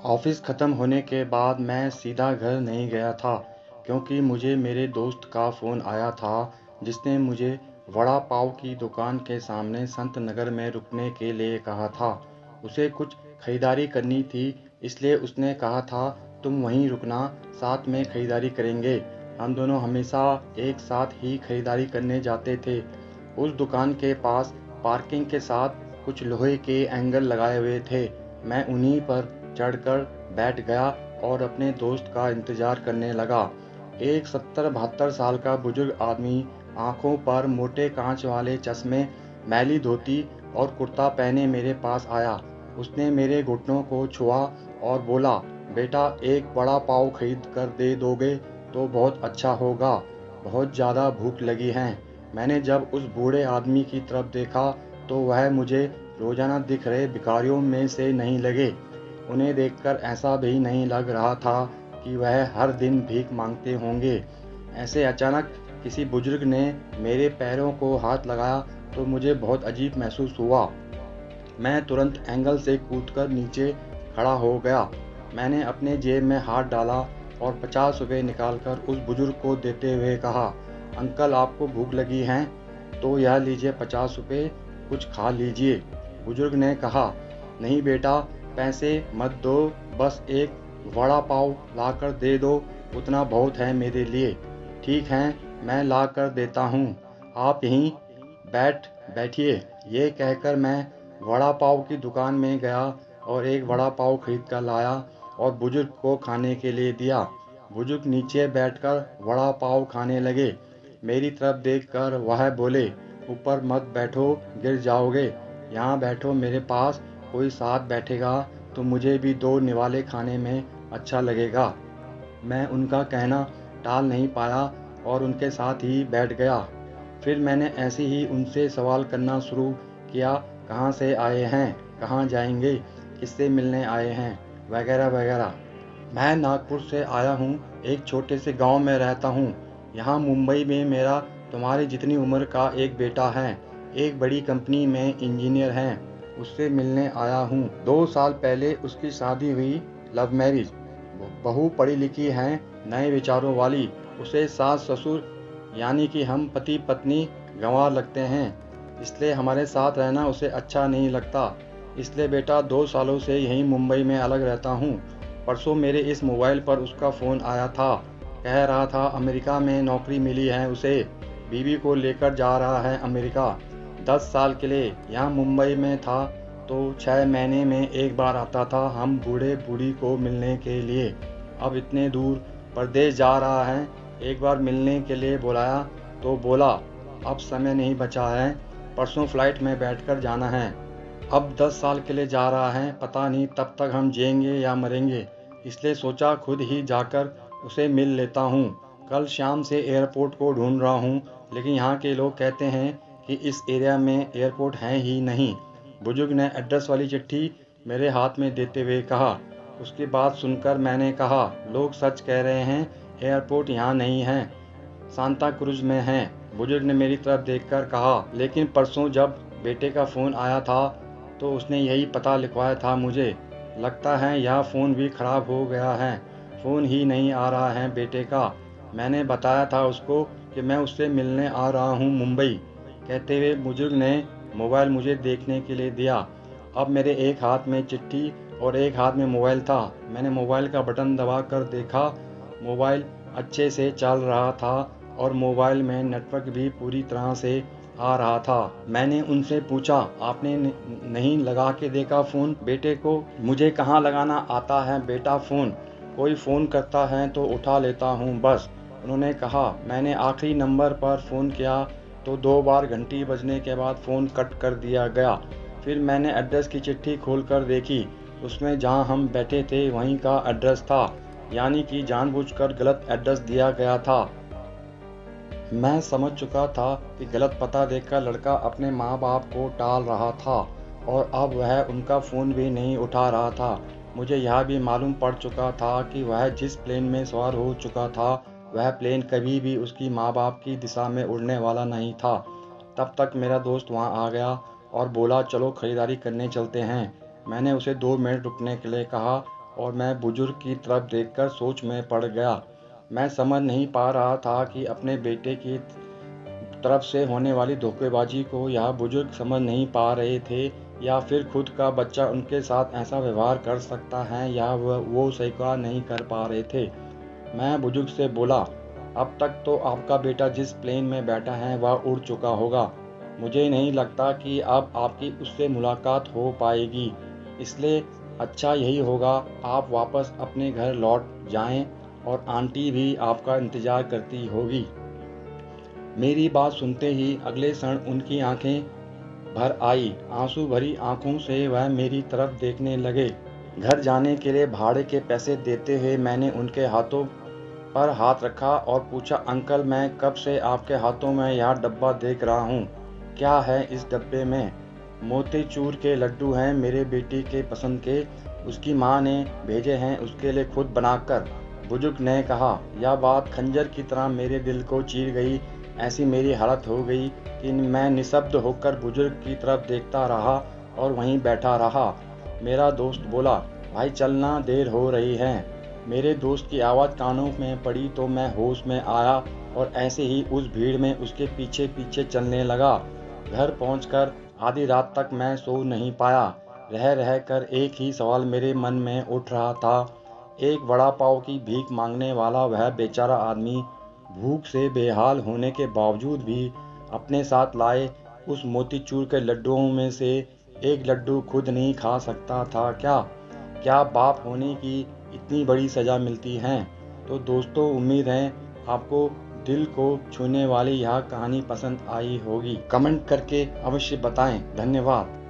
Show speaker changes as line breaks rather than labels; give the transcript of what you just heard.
Office ख़त्म होने के बाद मैं सीधा घर नहीं गया था क्योंकि मुझे मेरे दोस्त का फ़ोन आया था जिसने मुझे वड़ा पाव की दुकान के सामने संत नगर में रुकने के लिए कहा था। उसे कुछ ख़रीदारी करनी थी, इसलिए उसने कहा था तुम वहीं रुकना, साथ में ख़रीदारी करेंगे। हम दोनों हमेशा एक साथ ही ख़रीदारी करने जाते थे। उस दुकान के पास पार्किंग के साथ कुछ लोहे के एंगल लगाए हुए थे। मैं उन्हीं पर चढ़कर बैठ गया और अपने दोस्त का इंतज़ार करने लगा। एक 70-72 साल का बुजुर्ग आदमी, आंखों पर मोटे कांच वाले चश्मे, मैली धोती और कुर्ता पहने मेरे पास आया। उसने मेरे घुटनों को छुआ और बोला, बेटा एक बड़ा पाव खरीद कर दे दोगे तो बहुत अच्छा होगा, बहुत ज़्यादा भूख लगी है। मैंने जब उस बूढ़े आदमी की तरफ देखा तो वह मुझे रोज़ाना दिख रहे भिखारियों में से नहीं लगे। उन्हें देखकर ऐसा भी नहीं लग रहा था कि वह हर दिन भीख मांगते होंगे। ऐसे अचानक किसी बुजुर्ग ने मेरे पैरों को हाथ लगाया तो मुझे बहुत अजीब महसूस हुआ। मैं तुरंत एंगल से कूदकर नीचे खड़ा हो गया। मैंने अपने जेब में हाथ डाला और 50 रुपये निकालकर उस बुजुर्ग को देते हुए कहा, अंकल आपको भूख लगी है तो यह लीजिए 50 रुपये, कुछ खा लीजिए। बुजुर्ग ने कहा, नहीं बेटा, पैसे मत दो, बस एक वड़ा पाव लाकर दे दो, उतना बहुत है मेरे लिए। ठीक है, मैं ला कर देता हूँ, आप यहीं बैठिए। ये कहकर मैं वड़ा पाव की दुकान में गया और एक वड़ा पाव खरीद कर लाया और बुजुर्ग को खाने के लिए दिया। बुजुर्ग नीचे बैठकर वड़ा पाव खाने लगे। मेरी तरफ देखकर वह बोले, ऊपर मत बैठो, गिर जाओगे, यहाँ बैठो मेरे पास, कोई साथ बैठेगा तो मुझे भी दो निवाले खाने में अच्छा लगेगा। मैं उनका कहना टाल नहीं पाया और उनके साथ ही बैठ गया। फिर मैंने ऐसे ही उनसे सवाल करना शुरू किया, कहाँ से आए हैं, कहाँ जाएंगे, किससे मिलने आए हैं, वगैरह वगैरह। मैं नागपुर से आया हूँ, एक छोटे से गांव में रहता हूँ। यहाँ मुंबई में मेरा तुम्हारी जितनी उम्र का एक बेटा है, एक बड़ी कंपनी में इंजीनियर है, उससे मिलने आया हूँ। 2 साल पहले उसकी शादी हुई, लव मैरिज। बहू पढ़ी लिखी है, नए विचारों वाली। उसे सास ससुर यानी कि हम पति पत्नी गंवार लगते हैं, इसलिए हमारे साथ रहना उसे अच्छा नहीं लगता। इसलिए बेटा 2 सालों से यहीं मुंबई में अलग रहता हूँ। परसों मेरे इस मोबाइल पर उसका फ़ोन आया था, कह रहा था अमेरिका में नौकरी मिली है उसे, बीवी को लेकर जा रहा है अमेरिका 10 साल के लिए। यहाँ मुंबई में था तो 6 महीने में एक बार आता था हम बूढ़े बूढ़ी को मिलने के लिए। अब इतने दूर परदेश जा रहा है, एक बार मिलने के लिए बुलाया तो बोला अब समय नहीं बचा है, परसों फ्लाइट में बैठकर जाना है। अब 10 साल के लिए जा रहा है, पता नहीं तब तक हम जिएंगे या मरेंगे, इसलिए सोचा खुद ही जाकर उसे मिल लेता हूँ। कल शाम से एयरपोर्ट को ढूंढ रहा हूँ, लेकिन यहाँ के लोग कहते हैं कि इस एरिया में एयरपोर्ट है ही नहीं। बुजुर्ग ने एड्रेस वाली चिट्ठी मेरे हाथ में देते हुए कहा। उसकी बात सुनकर मैंने कहा, लोग सच कह रहे हैं, एयरपोर्ट यहाँ नहीं है, सांता क्रूज में है। बुजुर्ग ने मेरी तरफ देखकर कहा, लेकिन परसों जब बेटे का फ़ोन आया था तो उसने यही पता लिखवाया था मुझे। लगता है यह फ़ोन भी ख़राब हो गया है, फ़ोन ही नहीं आ रहा है बेटे का। मैंने बताया था उसको कि मैं उससे मिलने आ रहा हूँ मुंबई। कहते हुए बुजुर्ग ने मोबाइल मुझे देखने के लिए दिया। अब मेरे एक हाथ में चिट्ठी और एक हाथ में मोबाइल था। मैंने मोबाइल का बटन दबाकर देखा, मोबाइल अच्छे से चल रहा था और मोबाइल में नेटवर्क भी पूरी तरह से आ रहा था। मैंने उनसे पूछा, आपने नहीं लगा के देखा फ़ोन बेटे को? मुझे कहाँ लगाना आता है बेटा फ़ोन, कोई फ़ोन करता है तो उठा लेता हूँ बस। उन्होंने कहा। मैंने आखिरी नंबर पर फ़ोन किया तो 2 बार घंटी बजने के बाद फ़ोन कट कर दिया गया। फिर मैंने एड्रेस की चिट्ठी खोलकर देखी, उसमें जहाँ हम बैठे थे वहीं का एड्रेस था, यानी कि जानबूझकर गलत एड्रेस दिया गया था। मैं समझ चुका था कि गलत पता देखकर लड़का अपने माँ बाप को टाल रहा था और अब वह उनका फ़ोन भी नहीं उठा रहा था। मुझे यह भी मालूम पड़ चुका था कि वह जिस प्लेन में सवार हो चुका था वह प्लेन कभी भी उसकी माँ बाप की दिशा में उड़ने वाला नहीं था। तब तक मेरा दोस्त वहाँ आ गया और बोला, चलो खरीदारी करने चलते हैं। मैंने उसे 2 मिनट रुकने के लिए कहा और मैं बुजुर्ग की तरफ देखकर सोच में पड़ गया। मैं समझ नहीं पा रहा था कि अपने बेटे की तरफ से होने वाली धोखेबाजी को यह बुजुर्ग समझ नहीं पा रहे थे, या फिर खुद का बच्चा उनके साथ ऐसा व्यवहार कर सकता है, या वो स्वीकार नहीं कर पा रहे थे। मैं बुजुर्ग से बोला, अब तक तो आपका बेटा जिस प्लेन में बैठा है वह उड़ चुका होगा। मुझे नहीं लगता कि अब आपकी उससे मुलाकात हो पाएगी, इसलिए अच्छा यही होगा आप वापस अपने घर लौट जाएं, और आंटी भी आपका इंतज़ार करती होगी। मेरी बात सुनते ही अगले क्षण उनकी आंखें भर आई। आंसू भरी आंखों से वह मेरी तरफ देखने लगे। घर जाने के लिए भाड़े के पैसे देते हुए मैंने उनके हाथों पर हाथ रखा और पूछा, अंकल, मैं कब से आपके हाथों में यह डब्बा देख रहा हूँ। क्या है इस डब्बे में? मोतीचूर के लड्डू हैं, मेरे बेटी के पसंद के। उसकी माँ ने भेजे हैं उसके लिए खुद बनाकर, बुजुर्ग ने कहा। यह बात खंजर की तरह मेरे दिल को चीर गई। ऐसी मेरी हालत हो गई कि मैं निशब्द होकर बुजुर्ग की तरफ देखता रहा और वहीं बैठा रहा। मेरा दोस्त बोला, भाई चलना, देर हो रही है। मेरे दोस्त की आवाज़ कानों में पड़ी तो मैं होश में आया और ऐसे ही उस भीड़ में उसके पीछे पीछे चलने लगा। घर पहुंचकर आधी रात तक मैं सो नहीं पाया। रह रह कर एक ही सवाल मेरे मन में उठ रहा था। एक वड़ा पाव की भीख मांगने वाला वह बेचारा आदमी भूख से बेहाल होने के बावजूद भी अपने साथ लाए उस मोतीचूर के लड्डुओं में से एक लड्डू खुद नहीं खा सकता था क्या? क्या बाप होने की इतनी बड़ी सज़ा मिलती है? तो दोस्तों, उम्मीद है आपको दिल को छूने वाली यह कहानी पसंद आई होगी। कमेंट करके अवश्य बताएं। धन्यवाद।